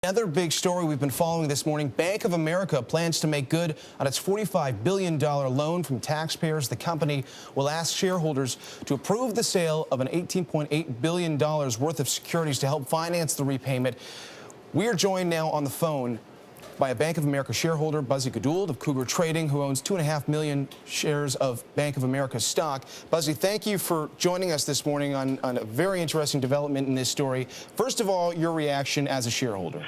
Another big story we've been following this morning, Bank of America plans to make good on its $45 billion loan from taxpayers. The company will ask shareholders to approve the sale of an $18.8 billion worth of securities to help finance the repayment. We are joined now on the phone by a Bank of America shareholder, Buzzy Geduld of Cougar Trading, who owns 2.5 million shares of Bank of America stock. Buzzy, thank you for joining us this morning on a very interesting development in this story. First of all, your reaction as a shareholder.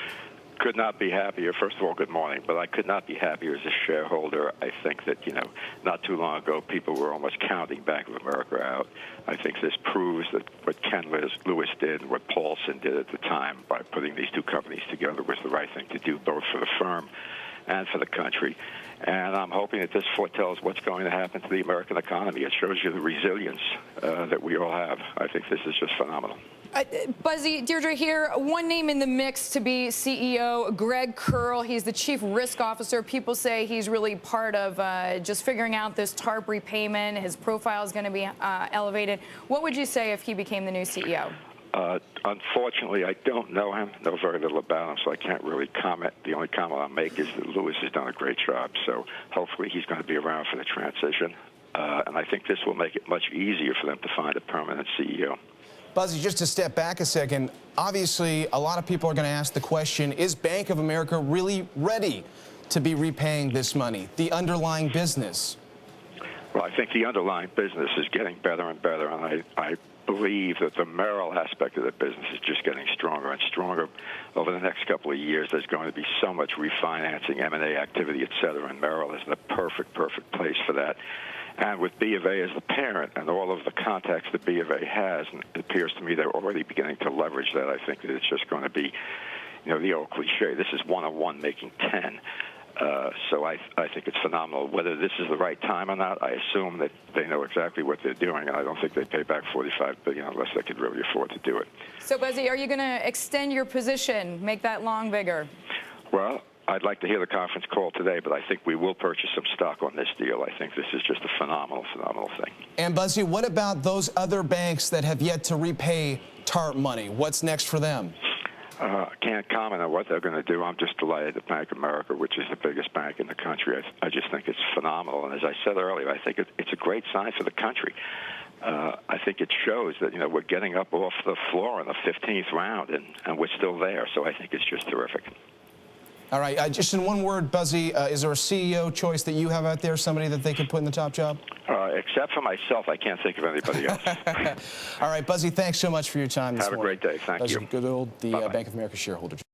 Could not be happier. First of all, good morning. But I could not be happier as a shareholder. I think that, not too long ago, people were almost counting Bank of America out. I think this proves that what Ken Lewis did and what Paulson did at the time by putting these two companies together was the right thing to do, both for the firm and for the country. And I'm hoping that this foretells what's going to happen to the American economy. It shows you the resilience that we all have. I think this is just phenomenal. Buzzy, Deirdre here. One name in the mix to be CEO, Greg Curl. He's the chief risk officer. People say he's really part of just figuring out this TARP repayment. His profile is going to be elevated. What would you say if he became the new CEO? Unfortunately, I don't know him, know very little about him, so I can't really comment. The only comment I'll make is that Lewis has done a great job, so hopefully he's going to be around for the transition. And I think this will make it much easier for them to find a permanent CEO. Buzzy, just to step back a second, obviously a lot of people are going to ask the question, is Bank of America really ready to be repaying this money, the underlying business? Well, I think the underlying business is getting better and better, and I believe that the Merrill aspect of the business is just getting stronger and stronger. Over the next couple of years, there's going to be so much refinancing, M&A activity, et cetera, and Merrill is the perfect place for that. And with BofA as the parent and all of the contacts that BofA has, and it appears to me they're already beginning to leverage that. I think that it's just going to be, the old cliche, this is 1 on 1 making 10. So I think it's phenomenal. Whether this is the right time or not, I assume that they know exactly what they're doing, and I don't think they pay back $45 billion unless they could really afford to do it. So, Buzzy, are you going to extend your position, make that long bigger? Well, I'd like to hear the conference call today, but I think we will purchase some stock on this deal. I think this is just a phenomenal thing. And, Buzzy, what about those other banks that have yet to repay TARP money? What's next for them? I can't comment on what they're going to do. I'm just delighted that Bank of America, which is the biggest bank in the country, I just think it's phenomenal. And as I said earlier, I think it's a great sign for the country. I think it shows that, we're getting up off the floor in the 15th round, and we're still there. So I think it's just terrific. All right. Just in one word, Buzzy, is there a CEO choice that you have out there, somebody that they could put in the top job? Except for myself, I can't think of anybody else. All right, Buzzy, thanks so much for your time this morning. Have a great day. Thank you. Buzzy Geduld, the Bank of America shareholder.